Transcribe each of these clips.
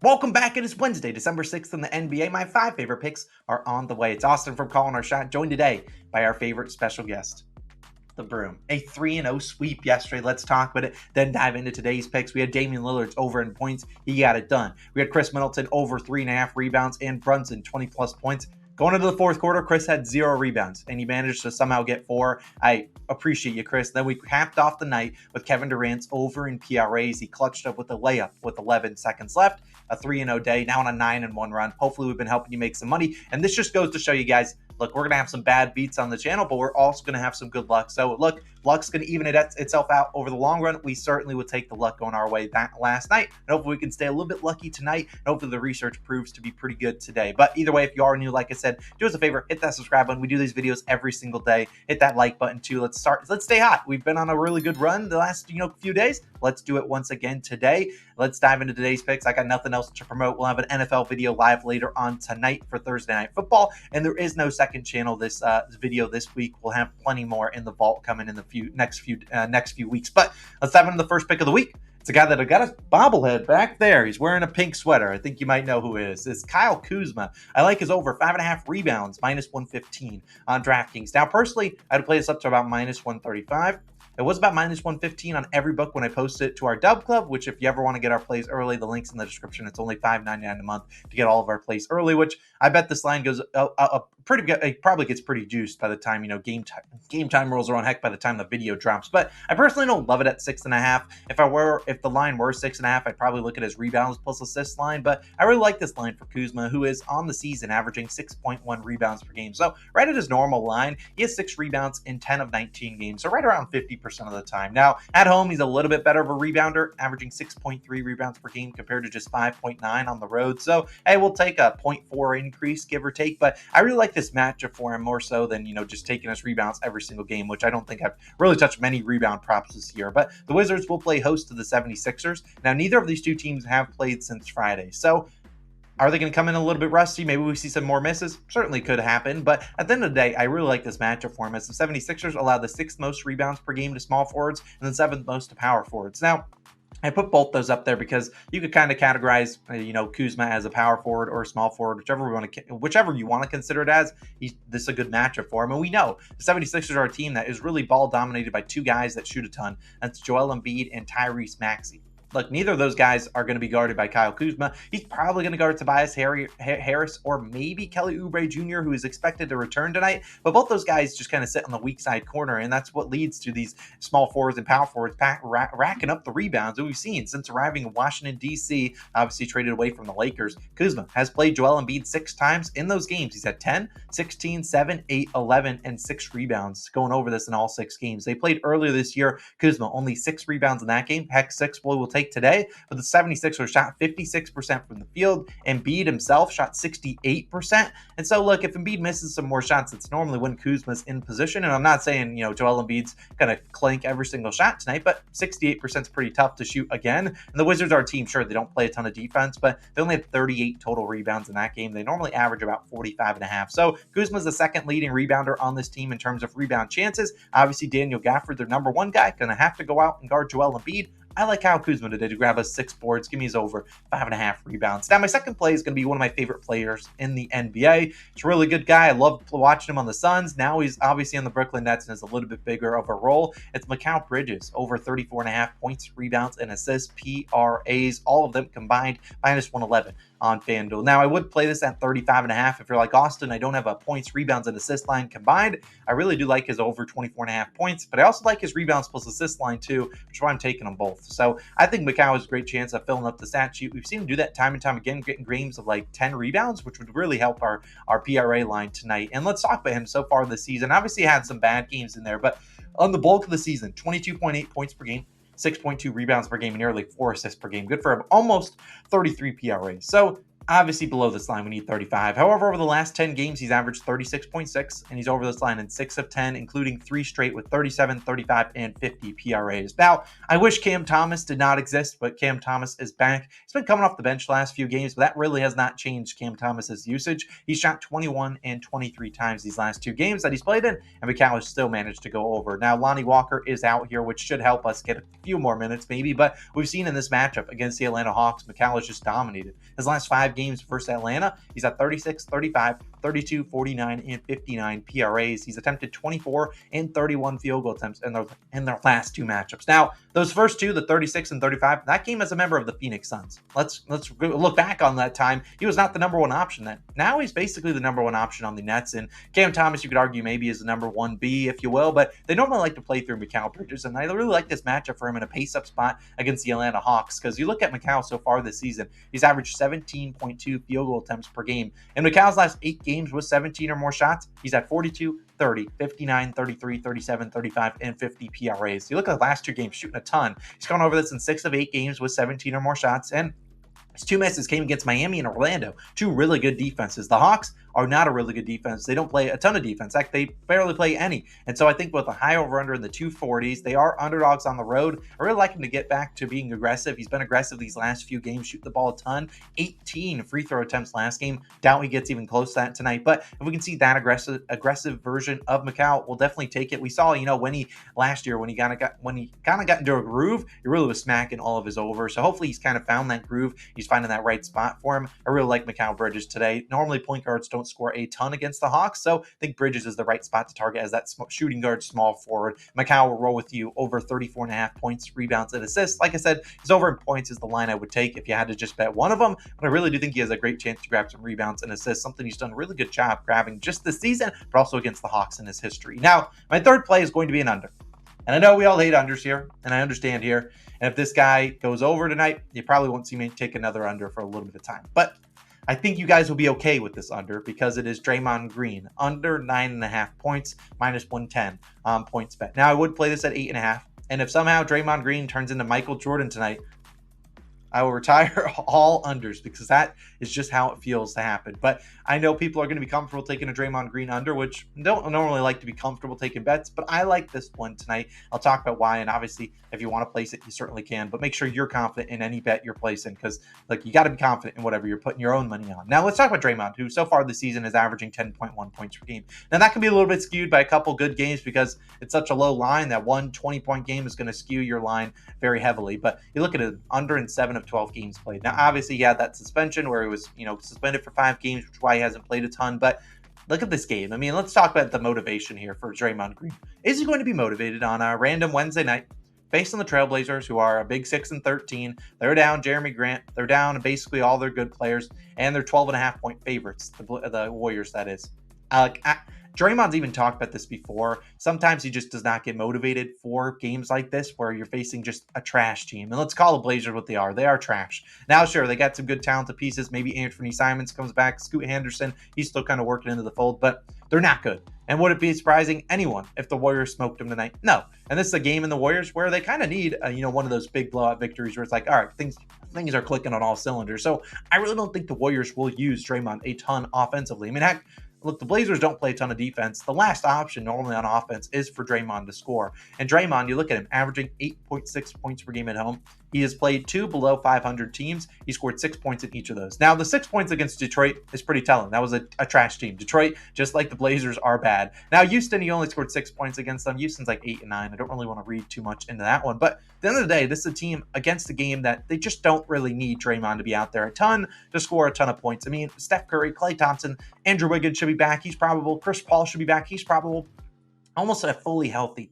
Welcome back. It is Wednesday, December 6th in the NBA. My 5 favorite picks are on the way. It's Austin from Calling Our Shot, joined today by our favorite special guest, the Broom. A 3-0 sweep yesterday. Let's talk about it, then dive into today's picks. We had Damian Lillard over in points. He got it done. We had Chris Middleton over 3.5 rebounds and Brunson 20-plus points. Going into the fourth quarter, Chris had 0 rebounds, and he managed to somehow get 4. I appreciate you, Chris. Then we capped off the night with Kevin Durant's over in PRAs. He clutched up with a layup with 11 seconds left. A 3-0 day, now on a 9-1 run. Hopefully we've been helping you make some money. And this just goes to show you guys, look, we're going to have some bad beats on the channel, but we're also going to have some good luck. So look, luck's going to even itself out over the long run. We certainly would take the luck going our way that last night. And hopefully we can stay a little bit lucky tonight. And hopefully the research proves to be pretty good today. But either way, if you are new, like I said, do us a favor, hit that subscribe button. We do these videos every single day. Hit that like button too. Let's stay hot. We've been on a really good run the last few days. Let's do it once again today. Let's dive into today's picks. I got nothing else to promote. We'll have an NFL video live later on tonight for Thursday Night Football, and there is no second channel this video this week. We'll have plenty more in the vault coming in the next few weeks. But let's dive into the first pick of the week. It's a guy that got a bobblehead back there. He's wearing a pink sweater. I think you might know who it is. It's Kyle Kuzma. I like his over 5.5 rebounds, -115 on DraftKings. Now, personally, I'd play this up to about -135. It was about -115 on every book when I posted it to our DubClub, which if you ever want to get our plays early, the link's in the description. It's only $5.99 a month to get all of our plays early, which I bet this line goes pretty good. It probably gets pretty juiced by the time, game time rolls around, heck, by the time the video drops. But I personally don't love it at 6.5. If the line were 6.5, I'd probably look at his rebounds plus assists line. But I really like this line for Kuzma, who is on the season averaging 6.1 rebounds per game. So right at his normal line, he has 6 rebounds in 10 of 19 games. So right around 50% of the time. Now, at home, he's a little bit better of a rebounder, averaging 6.3 rebounds per game compared to just 5.9 on the road. So, hey, we'll take a 0.4 increase, give or take. But I really like this matchup for him more so than, just taking us rebounds every single game, which I don't think I've really touched many rebound props this year. But the Wizards will play host to the 76ers. Now, neither of these two teams have played since Friday. So, are they going to come in a little bit rusty? Maybe we see some more misses. Certainly could happen. But at the end of the day, I really like this matchup for him, as the 76ers allow the 6th most rebounds per game to small forwards and the 7th most to power forwards. Now, I put both those up there because you could kind of categorize, Kuzma as a power forward or a small forward, whichever you want to consider it as. This is a good matchup for him. And we know the 76ers are a team that is really ball dominated by 2 guys that shoot a ton. That's Joel Embiid and Tyrese Maxey. Look, neither of those guys are going to be guarded by Kyle Kuzma. He's probably going to guard Tobias Harris or maybe Kelly Oubre Jr., who is expected to return tonight. But both those guys just kind of sit on the weak side corner, and that's what leads to these small forwards and power forwards racking up the rebounds that we've seen since arriving in Washington, D.C., obviously traded away from the Lakers. Kuzma has played Joel Embiid 6 times in those games. He's had 10, 16, 7, 8, 11, and 6 rebounds going over this in all 6 games. They played earlier this year. Kuzma only 6 rebounds in that game. Heck, 6 will take today, but the 76ers shot 56% from the field. Embiid himself shot 68%. And so, look, if Embiid misses some more shots, it's normally when Kuzma's in position. And I'm not saying, Joel Embiid's going to clank every single shot tonight, but 68% is pretty tough to shoot again. And the Wizards are a team, sure, they don't play a ton of defense, but they only had 38 total rebounds in that game. They normally average about 45.5. So Kuzma's the second leading rebounder on this team in terms of rebound chances. Obviously, Daniel Gafford, their number 1 guy, going to have to go out and guard Joel Embiid. I like Kyle Kuzma today to grab us 6 boards. Give me his over 5.5 rebounds. Now, my second play is going to be one of my favorite players in the NBA. He's a really good guy. I love watching him on the Suns. Now he's obviously on the Brooklyn Nets and has a little bit bigger of a role. It's Mikal Bridges, over 34.5 points, rebounds, and assists, PRAs, all of them combined, -111 on FanDuel. Now, I would play this at 35.5. If you're like Austin, I don't have a points, rebounds, and assist line combined. I really do like his over 24.5 points, but I also like his rebounds plus assist line too, which is why I'm taking them both. So I think Mikal has a great chance of filling up the stat sheet. We've seen him do that time and time again, getting games of like 10 rebounds, which would really help our PRA line tonight. And let's talk about him so far this season. Obviously, had some bad games in there, but on the bulk of the season, 22.8 points per game, 6.2 rebounds per game, and nearly 4 assists per game. Good for him. Almost 33 PRAs. So Obviously, below this line, we need 35. However, over the last 10 games, he's averaged 36.6, and he's over this line in 6 of 10, including 3 straight with 37, 35, and 50 PRAs. Now, I wish Cam Thomas did not exist, but Cam Thomas is back. He's been coming off the bench the last few games, but that really has not changed Cam Thomas's usage. He's shot 21 and 23 times these last 2 games that he's played in, and Mikal has still managed to go over. Now, Lonnie Walker is out here, which should help us get a few more minutes, maybe, but we've seen in this matchup against the Atlanta Hawks, Mikal has just dominated. His last 5 games versus Atlanta, he's at 36, 35, 32, 49, and 59 PRAs. He's attempted 24 and 31 field goal attempts in their last 2 matchups. Now, those first 2, the 36 and 35, that came as a member of the Phoenix Suns. Let's look back on that time. He was not the number 1 option then. Now he's basically the number 1 option on the Nets, and Cam Thomas, you could argue, maybe is the number 1B, if you will, but they normally like to play through Mikal Bridges, and I really like this matchup for him in a pace-up spot against the Atlanta Hawks, because you look at Mikal so far this season, he's averaged 17.2 field goal attempts per game. In Mikal's last 8 games with 17 or more shots, he's at 42, 30, 59, 33, 37, 35, and 50 PRAs. You look at the last 2 games, shooting a ton. He's gone over this in 6 of 8 games with 17 or more shots, and his 2 misses came against Miami and Orlando, 2 really good defenses. The Hawks are not a really good defense. They don't play a ton of defense. In fact, they barely play any. And so I think with a high over-under in the 240s, they are underdogs on the road. I really like him to get back to being aggressive. He's been aggressive these last few games, shooting the ball a ton. 18 free throw attempts last game. Doubt he gets even close to that tonight. But if we can see that aggressive version of Mikal, we'll definitely take it. We saw, when he last year, when he kind of got into a groove, he really was smacking all of his over. So hopefully he's kind of found that groove. He's finding that right spot for him. I really like Mikal Bridges today. Normally point guards don't score a ton against the Hawks, so I think Bridges is the right spot to target as that shooting guard, small forward. Mikal will roll with you over 34.5 points, rebounds, and assists. Like I said, his over in points is the line I would take if you had to just bet one of them, but I really do think he has a great chance to grab some rebounds and assists, something he's done a really good job grabbing just this season, but also against the Hawks in his history. Now, my third play is going to be an under. And I know we all hate unders here, and I understand here. And if this guy goes over tonight, you probably won't see me take another under for a little bit of time. But I think you guys will be okay with this under because it is Draymond Green, under 9.5 points, minus 110 on PointsBet. Now, I would play this at 8.5. And if somehow Draymond Green turns into Michael Jordan tonight, I will retire all unders because that is just how it feels to happen. But I know people are going to be comfortable taking a Draymond Green under, which don't normally like to be comfortable taking bets, but I like this one tonight. I'll talk about why, and obviously, if you want to place it, you certainly can, but make sure you're confident in any bet you're placing because you got to be confident in whatever you're putting your own money on. Now, let's talk about Draymond, who so far this season is averaging 10.1 points per game. Now, that can be a little bit skewed by a couple good games because it's such a low line that one 20-point game is going to skew your line very heavily, but you look at it, under in 7 of 12 games played. Now, obviously, he had that suspension where he was, suspended for 5 games, which is why he hasn't played a ton, but look at this game. I mean, let's talk about the motivation here for Draymond Green. Is he going to be motivated on a random Wednesday night facing the Trailblazers, who are a big 6-13? They're down Jeremy Grant. They're down basically all their good players, and they're 12.5-point favorites, the Warriors, that is. Draymond's even talked about this before. Sometimes he just does not get motivated for games like this where you're facing just a trash team. And let's call the Blazers what they are. They are trash. Now, sure, they got some good talented pieces. Maybe Anthony Simons comes back. Scoot Henderson, he's still kind of working into the fold, but they're not good. And would it be surprising anyone if the Warriors smoked them tonight? No. And this is a game in the Warriors where they kind of need, one of those big blowout victories where it's like, all right, things are clicking on all cylinders. So I really don't think the Warriors will use Draymond a ton offensively. I mean, heck, look, the Blazers don't play a ton of defense. The last option normally on offense is for Draymond to score. And Draymond, you look at him, averaging 8.6 points per game at home. He has played 2 below 500 teams. He scored 6 points in each of those. Now, the 6 points against Detroit is pretty telling. That was a trash team. Detroit, just like the Blazers, are bad. Now, Houston, he only scored 6 points against them. Houston's like 8 and 9. I don't really want to read too much into that one. But at the end of the day, this is a team against a game that they just don't really need Draymond to be out there a ton to score a ton of points. I mean, Steph Curry, Klay Thompson, Andrew Wiggins should be back. He's probable. Chris Paul should be back. He's probable. Almost a fully healthy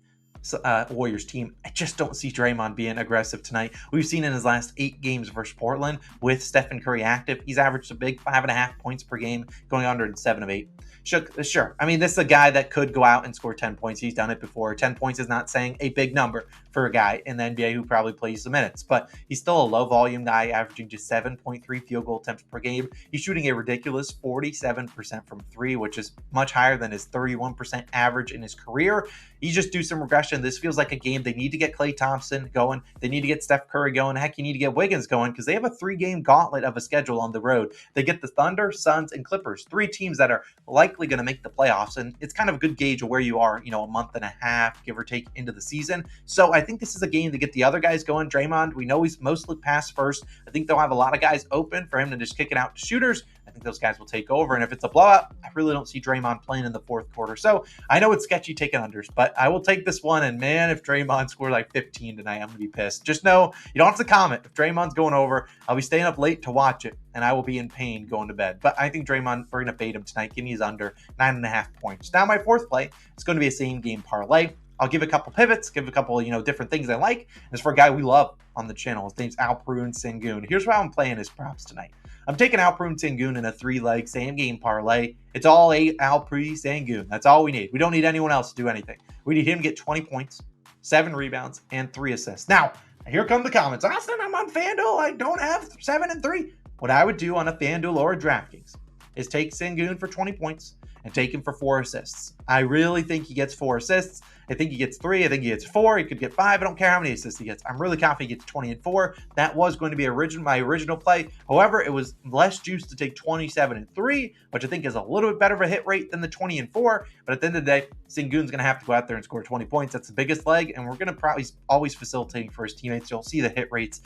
Warriors team. I just don't see Draymond being aggressive tonight. We've seen in his last 8 games versus Portland with Stephen Curry active, he's averaged a big 5.5 points per game, going under in 7 of 8. Sure. I mean, this is a guy that could go out and score 10 points. He's done it before. 10 points is not saying a big number for a guy in the NBA who probably plays the minutes, but he's still a low volume guy, averaging just 7.3 field goal attempts per game. He's shooting a ridiculous 47% from 3, which is much higher than his 31% average in his career. You just do some regressions mentioned, this feels like a game they need to get Klay Thompson going. They need to get Steph Curry going. Heck, you need to get Wiggins going because they have a 3-game gauntlet of a schedule on the road. They get the Thunder, Suns, and Clippers, 3 teams that are likely going to make the playoffs. And it's kind of a good gauge of where you are, a month and a half, give or take, into the season. So I think this is a game to get the other guys going. Draymond, we know he's mostly pass first. I think they'll have a lot of guys open for him to just kick it out to shooters. I think those guys will take over. And if it's a blowout, I really don't see Draymond playing in the fourth quarter. So I know it's sketchy taking unders, but I will take this one. And man, if Draymond scores like 15 tonight, I'm going to be pissed. Just know you don't have to comment. If Draymond's going over, I'll be staying up late to watch it, and I will be in pain going to bed. But I think Draymond, we're going to fade him tonight. Give me his under 9.5 points. Now my fourth play is going to be a same game parlay. I'll give a couple pivots, give a couple, different things I like. It's for a guy we love on the channel. His name's Alperen Sengun. Here's how I'm playing his props tonight. I'm taking Alperen Sengun in a 3-leg same game parlay. It's all Alperen Sengun. That's all we need. We don't need anyone else to do anything. We need him to get 20 points, 7 rebounds, and 3 assists. Now, here come the comments. Austin, I'm on FanDuel. I don't have 7 and 3. What I would do on a FanDuel or a DraftKings is take Sengun for 20 points and take him for 4 assists. I really think he gets 4 assists. I think he gets 3. I think he gets 4. He could get 5. I don't care how many assists he gets. I'm really confident he gets 20 and 4. That was going to be my original play. However, it was less juice to take 27 and 3, which I think is a little bit better of a hit rate than the 20 and 4. But at the end of the day, Sengun's going to have to go out there and score 20 points. That's the biggest leg, and we're going to probably always facilitating for his teammates. You'll see the hit rates,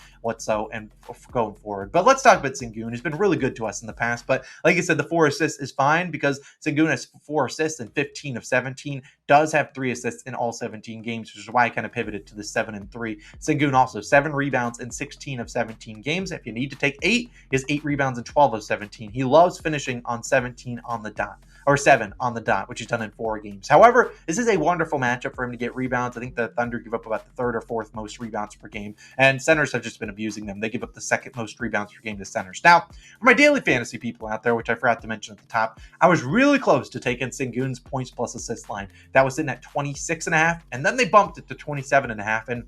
and going forward. But let's talk about Sengun. He's been really good to us in the past. But like I said, the 4 assists is fine because Sengun has 4 assists in 15 of 17. Does have 3 assists in all 17 games, which is why I kind of pivoted to the 7 and 3. Sengun also 7 rebounds in 16 of 17 games. If you need to take 8, he has 8 rebounds in 12 of 17. He loves finishing on 17 on the dot, or 7 on the dot, which he's done in 4 games. However, this is a wonderful matchup for him to get rebounds. I think the Thunder give up about the 3rd or 4th most rebounds per game, and centers have just been abusing them. They give up the 2nd most rebounds per game to centers. Now, for my daily fantasy people out there, which I forgot to mention at the top, I was really close to taking Sengun's points plus assist line. That was sitting at 26.5, and then they bumped it to 27.5. And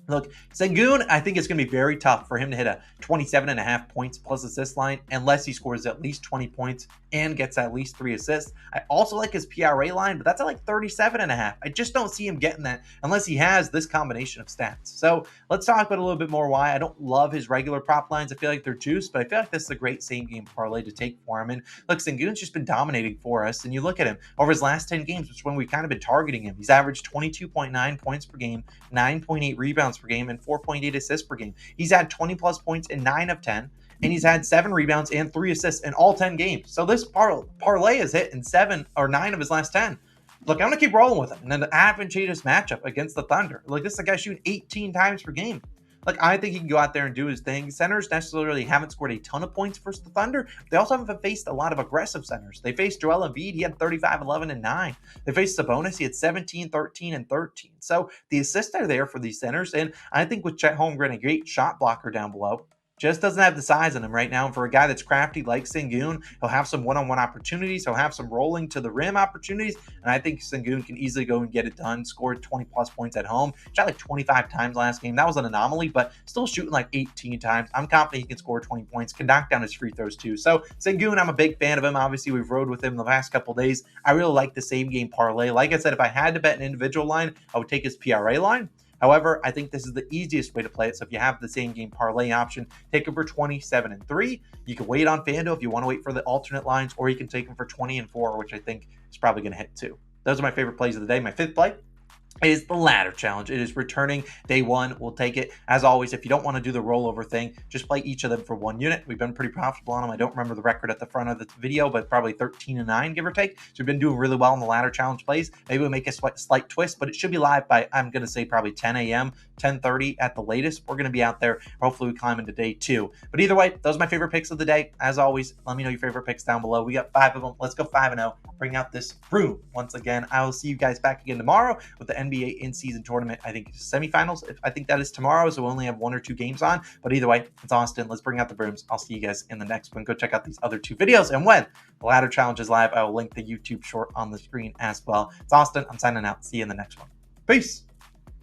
look, Sengun, I think it's going to be very tough for him to hit a 27.5 points plus assist line unless he scores at least 20 points and gets at least 3 assists. I also like his PRA line, but that's at like 37.5. I just don't see him getting that unless he has this combination of stats. So let's talk about a little bit more why. I don't love his regular prop lines. I feel like they're juiced, but I feel like this is a great same game parlay to take for him. And look, Sengun's just been dominating for us. And you look at him over his last 10 games, which is when we've kind of been targeting him. He's averaged 22.9 points per game, 9.8 rebounds per game, and 4.8 assists per game. He's had 20 plus points in 9 of 10. And he's had 7 rebounds and 3 assists in all 10 games. So this parlay is hit in 7 or 9 of his last 10. Look, I'm going to keep rolling with him. And then the advantageous matchup against the Thunder. Like, this is a guy shooting 18 times per game. Like, I think he can go out there and do his thing. Centers necessarily haven't scored a ton of points versus the Thunder. They also haven't faced a lot of aggressive centers. They faced Joel Embiid. He had 35, 11, and 9. They faced Sabonis. He had 17, 13, and 13. So the assists are there for these centers. And I think with Chet Holmgren, a great shot blocker down below, just doesn't have the size in him right now. And for a guy that's crafty like Sengun, he'll have some one-on-one opportunities. He'll have some rolling to the rim opportunities. And I think Sengun can easily go and get it done. Scored 20-plus points at home. Shot like 25 times last game. That was an anomaly, but still shooting like 18 times. I'm confident he can score 20 points. Can knock down his free throws too. So Sengun, I'm a big fan of him. Obviously, we've rode with him the last couple of days. I really like the same game parlay. Like I said, if I had to bet an individual line, I would take his PRA line. However, I think this is the easiest way to play it. So if you have the same game parlay option, take him for 27 and 3. You can wait on FanDuel if you want to wait for the alternate lines, or you can take him for 20 and 4, which I think is probably going to hit too. Those are my favorite plays of the day. My 5th play is the ladder challenge. It is returning day 1. We'll take it. As always, if you don't want to do the rollover thing, just play each of them for 1 unit. We've been pretty profitable on them. I don't remember the record at the front of the video, but probably 13 and 9, give or take. So we've been doing really well in the ladder challenge plays. Maybe we'll make a slight twist, but it should be live by, I'm going to say, probably 10 a.m., 10:30 at the latest. We're going to be out there. Hopefully we climb into day 2. But either way, those are my favorite picks of the day. As always, let me know your favorite picks down below. We got 5 of them. Let's go 5-0. Bring out this broom once again. I will see you guys back again tomorrow with the NBA in-season tournament. I think it's semifinals. I think that is tomorrow, so we'll only have 1 or 2 games on. But either way, it's Austin. Let's bring out the brooms. I'll see you guys in the next one. Go check out these other 2 videos. And when the ladder challenge is live, I will link the YouTube short on the screen as well. It's Austin. I'm signing out. See you in the next one. Peace.